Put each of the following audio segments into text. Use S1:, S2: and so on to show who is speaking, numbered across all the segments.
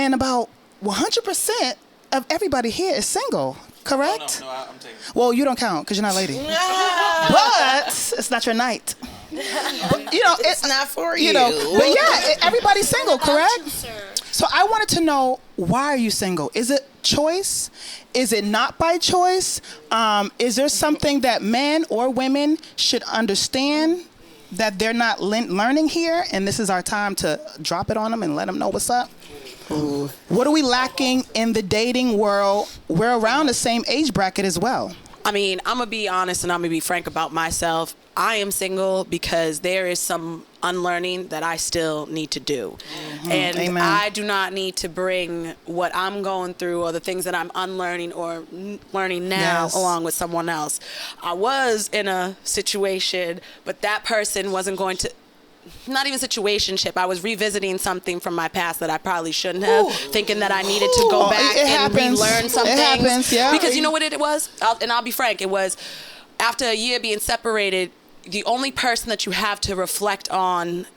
S1: And about 100% of everybody here is single, correct?
S2: No, I'm taking it.
S1: Well, you don't count because you're not a lady. But it's not your night. But, it's
S3: not for you.
S1: But yeah, everybody's single, correct? So I wanted to know, why are you single? Is it choice? Is it not by choice? Is there something that men or women should understand that they're not learning here, and this is our time to drop it on them and let them know what's up? Ooh. What are we lacking in the dating world? We're around the same age bracket as well.
S3: I mean, I'm going to be honest and I'm going to be frank about myself. I am single because there is some unlearning that I still need to do. Mm-hmm. And Amen. I do not need to bring what I'm going through or the things that I'm unlearning or learning now along with someone else. I was in a situation, but that person wasn't going to, not even situationship. I was revisiting something from my past that I probably shouldn't have, thinking that I needed to go back and relearn some things.
S1: Happens, yeah.
S3: Because you know what it was? I'll be frank, it was after a year being separated, the only person that you have to reflect on,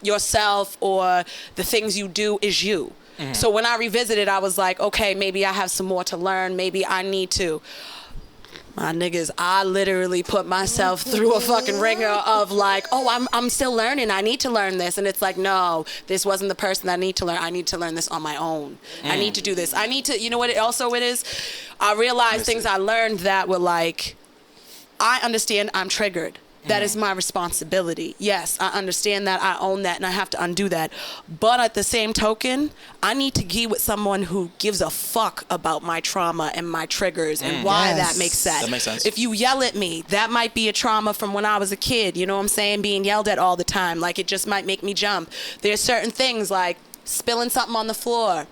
S3: yourself or the things you do is you. Mm-hmm. So when I revisited, I was like, okay, maybe I have some more to learn. Maybe I need to. My niggas, I literally put myself through a fucking ringer of like, oh, I'm still learning. I need to learn this. And it's like, no, this wasn't the person that I need to learn. I need to learn this on my own. I need to do this. I need to, you know what it is? I realized things I learned that were like, I understand I'm triggered. That is my responsibility. Yes, I understand that. I own that, and I have to undo that. But at the same token, I need to be with someone who gives a fuck about my trauma and my triggers and why that makes sense.
S2: That makes sense.
S3: If you yell at me, that might be a trauma from when I was a kid. You know what I'm saying? Being yelled at all the time. Like, it just might make me jump. There's certain things like spilling something on the floor,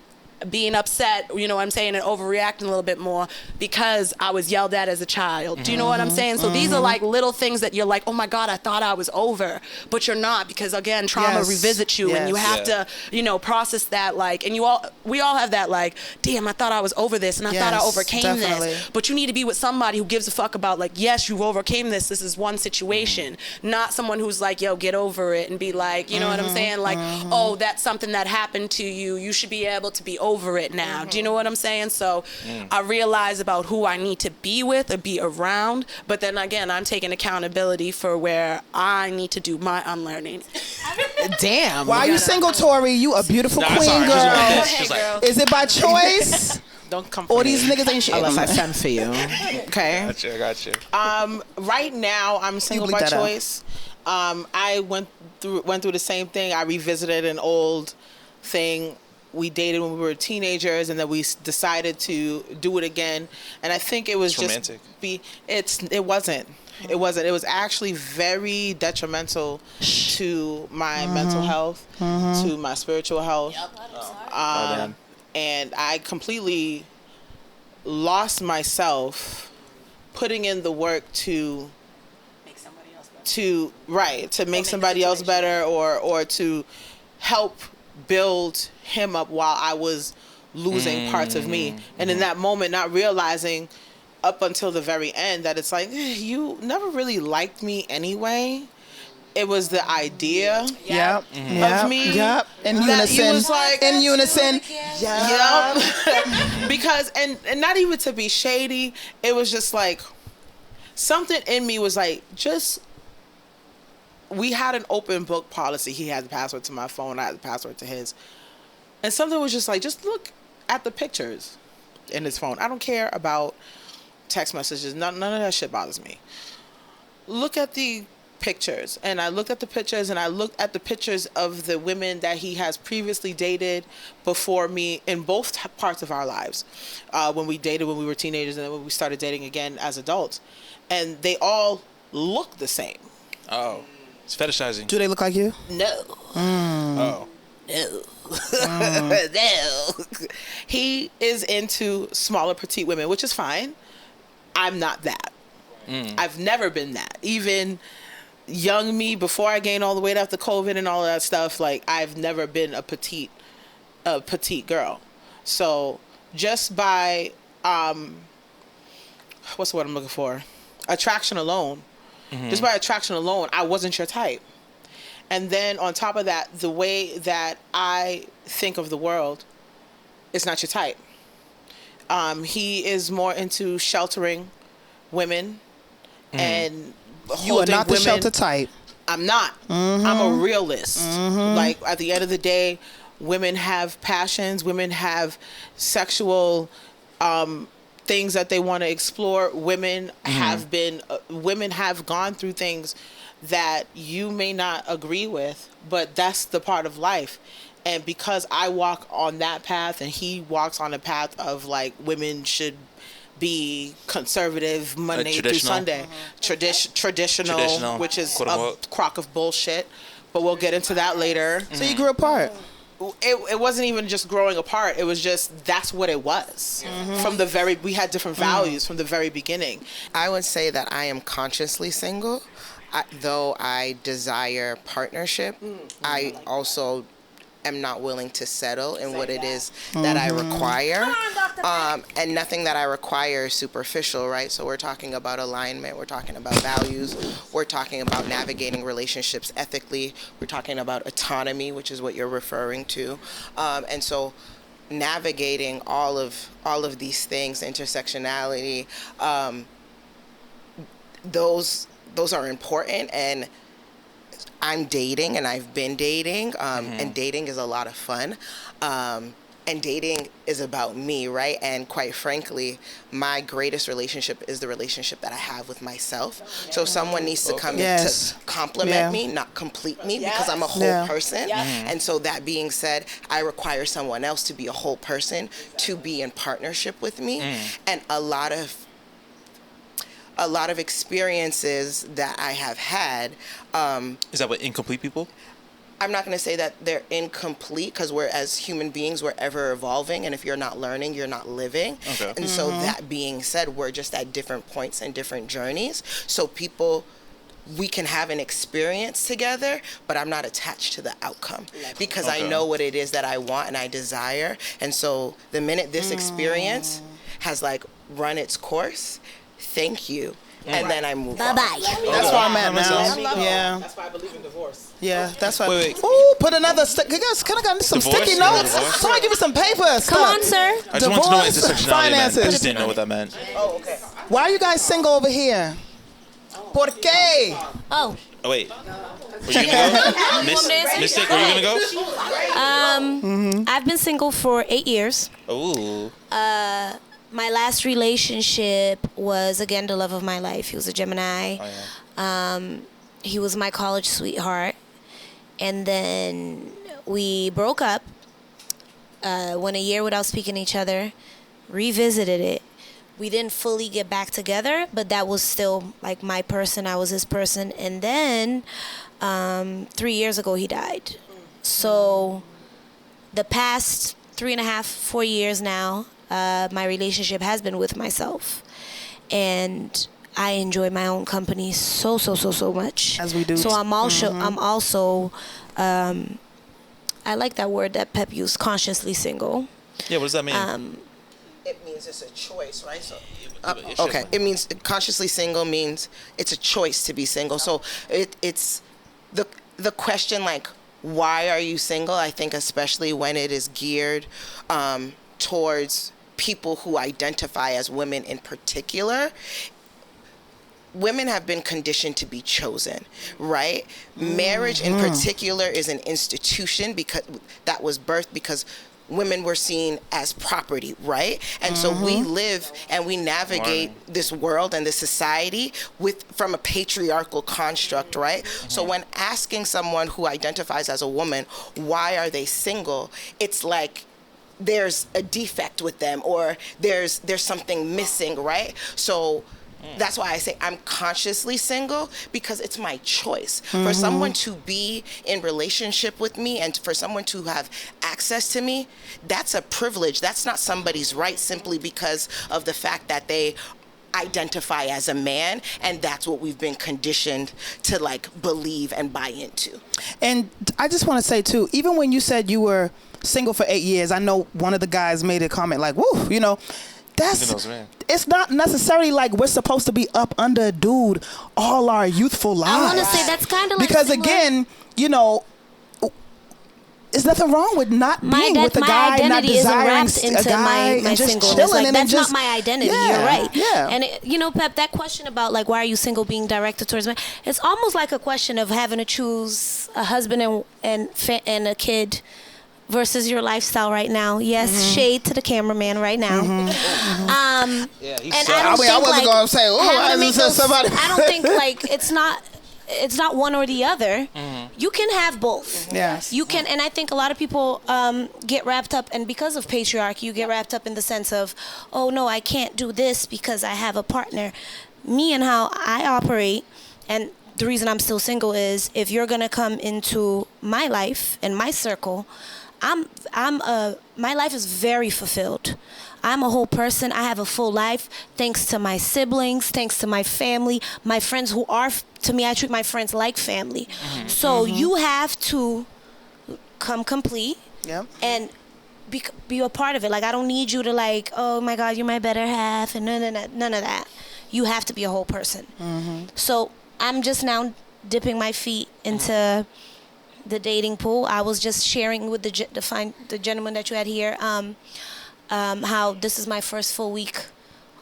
S3: being upset, you know what I'm saying, and overreacting a little bit more because I was yelled at as a child. Do you know what I'm saying? So these are like little things that you're like, oh my God, I thought I was over, but you're not, because again, trauma revisits you and you have to, process that, like, and we all have that, like, damn, I thought I was over this and I thought I overcame this, but you need to be with somebody who gives a fuck about, like, yes, you overcame this is one situation, not someone who's like, yo, get over it, and be like, you know what I'm saying, like, oh, that's something that happened to you, you should be able to be over it now. Do you know what I'm saying? So I realize about who I need to be with or be around, but then again, I'm taking accountability for where I need to do my unlearning.
S1: Damn. Why are you single, Tori? You a beautiful queen, girl.
S3: Girl.
S1: Is it by choice?
S4: Don't come for
S1: All
S4: me.
S1: these niggas ain't shit.
S4: Unless I send for you. Okay.
S2: I got you.
S4: Right now, I'm single by choice. I went through the same thing. I revisited an old thing. We dated when we were teenagers, and then we decided to do it again. And I think it was
S2: it's romantic.
S4: It wasn't. It wasn't. It was actually very detrimental to my mental health, to my spiritual health.
S2: Yep.
S4: And I completely lost myself putting in the work to
S3: Make somebody else better.
S4: To make somebody else better, or to help build him up while I was losing parts of me. And in that moment, not realizing up until the very end that it's like, you never really liked me anyway. It was the idea of me.
S1: Yep. In unison.
S4: Like,
S1: in unison.
S4: Yep. Because, and not even to be shady, it was just like, something in me was like, we had an open book policy. He had the password to my phone. I had the password to his. And something was just like, just look at the pictures in his phone. I don't care about text messages. None of that shit bothers me. Look at the pictures. And I looked at the pictures, and I looked at the pictures of the women that he has previously dated before me in both parts of our lives. When we dated when we were teenagers, and then when we started dating again as adults. And they all look the same.
S2: Oh. It's fetishizing.
S1: Do they look like you?
S4: No.
S2: Oh.
S4: No. No. He is into smaller, petite women, which is fine. I'm not that. I've never been that. Even young me, before I gained all the weight after COVID and all of that stuff, like, I've never been a petite girl. So just by what's the word I'm looking for? Attraction alone. Just by attraction alone, I wasn't your type. And then on top of that, the way that I think of the world is not your type. He is more into sheltering women and
S1: You are not the
S4: women.
S1: shelter type.
S4: I'm not. I'm a realist. Like, at the end of the day, women have passions. Women have sexual things that they want to explore. Women have been. Women have gone through things that you may not agree with, but that's the part of life. And because I walk on that path, and he walks on a path of like women should be conservative Monday through Sunday, traditional, which is a crock of bullshit. But we'll get into that later.
S1: So you grew apart.
S4: It wasn't even just growing apart. It was just that's what it was from the very. We had different values from the very beginning.
S5: I would say that I am consciously single, though I desire partnership. I also am not willing to settle in what it is that I require. And nothing that I require is superficial, right? So we're talking about alignment, we're talking about values, we're talking about navigating relationships ethically, we're talking about autonomy, which is what you're referring to. And so navigating all of these things, intersectionality, those are important. And I'm dating, and I've been dating, and dating is a lot of fun. And dating is about me, right? And quite frankly, my greatest relationship is the relationship that I have with myself. So someone needs to come in to compliment me, not complete me, because I'm a whole person. And so that being said, I require someone else to be a whole person, to be in partnership with me. And a lot of experiences that I have had.
S2: Is that what incomplete people?
S5: I'm not going to say that they're incomplete, because we're, as human beings, we're ever evolving. And if you're not learning, you're not living. Okay. And so that being said, we're just at different points and different journeys. So we can have an experience together, but I'm not attached to the outcome, because I know what it is that I want and I desire. And so the minute this experience has like run its course, thank you. And then I move on.
S1: Bye-bye. That's where I'm at now. Yeah.
S4: That's why I believe in divorce.
S1: Yeah, that's why.
S2: Wait.
S1: Ooh, put another stick. Can I got some
S2: Divorce?
S1: sticky notes? Somebody give me some papers.
S6: Come on, sir.
S2: I just wanted to know what
S1: Divorce,
S2: intersectionality
S1: finances.
S2: meant. I just didn't know what that meant.
S5: Oh, okay.
S1: Why are you guys single over here? ¿Por qué?
S6: Oh.
S2: Oh, wait. Were you going to go? Mystic, were you going to go?
S6: I've been single for 8 years.
S2: Ooh.
S6: My last relationship was, again, the love of my life. He was a Gemini.
S2: Oh, yeah.
S6: He was my college sweetheart. And then we broke up, went a year without speaking to each other, revisited it. We didn't fully get back together, but that was still like my person. I was his person. And then 3 years ago, he died. So the past 3.5, 4 years now, my relationship has been with myself. And I enjoy my own company so much.
S1: As we do.
S6: So I'm also, I like that word that Pep used, consciously single.
S2: Yeah, what does that mean?
S5: It means it's a choice, right? So,
S2: It
S5: okay,
S2: should.
S5: it means consciously single means it's a choice to be single. So it's the question, like, why are you single? I think especially when it is geared towards people who identify as women in particular. Women have been conditioned to be chosen, right? Marriage in particular is an institution because that was birthed because women were seen as property, right? And so we live and we navigate this world and this society from a patriarchal construct, right? So when asking someone who identifies as a woman, why are they single? It's like there's a defect with them or there's something missing, right? So that's why I say I'm consciously single, because it's my choice. For someone to be in relationship with me and for someone to have access to me, that's a privilege. That's not somebody's right simply because of the fact that they identify as a man, and that's what we've been conditioned to like believe and buy into.
S1: And I just want to say too, even when you said you were single for 8 years, I know one of the guys made a comment like, woo, it's not necessarily like we're supposed to be up under a dude all our youthful lives.
S6: I want to say that's kind of like
S1: because
S6: similar.
S1: again, you know, there's nothing wrong with not being with a guy, not desiring a guy,
S6: my
S1: and just
S6: singleness.
S1: chilling,
S6: Like,
S1: and
S6: that's
S1: just,
S6: not my identity.
S1: Yeah,
S6: You're right.
S1: Yeah.
S6: And you know, Pep, that question about like why are you single being directed towards men, it's almost like a question of having to choose a husband and a kid versus your lifestyle right now. Yes, shade to the cameraman right now.
S2: Yeah, he's
S6: And
S1: I wasn't
S6: like,
S1: gonna say,
S6: having to make those-
S1: somebody.
S6: I don't think like it's not one or the other. You can have both.
S1: Yes.
S6: You can, and I think a lot of people get wrapped up, and because of patriarchy, you get wrapped up in the sense of, oh no, I can't do this because I have a partner. Me and how I operate, and the reason I'm still single is if you're gonna come into my life and my circle, my life is very fulfilled. I'm a whole person. I have a full life thanks to my siblings, thanks to my family, my friends who are, to me, I treat my friends like family. So you have to come complete and be a part of it. Like, I don't need you to like, oh my God, you're my better half, and none of that. You have to be a whole person. So I'm just now dipping my feet into the dating pool. I was just sharing with the gentleman that you had here, how this is my first full week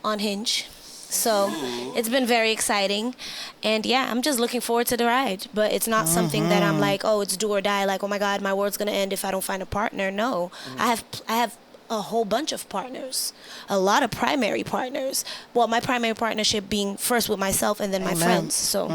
S6: on Hinge. So it's been very exciting. And yeah, I'm just looking forward to the ride. But it's not something that I'm like, oh, it's do or die. Like, oh my God, my world's going to end if I don't find a partner. No, I have a whole bunch of partners, a lot of primary partners. Well, my primary partnership being first with myself and then my friends. So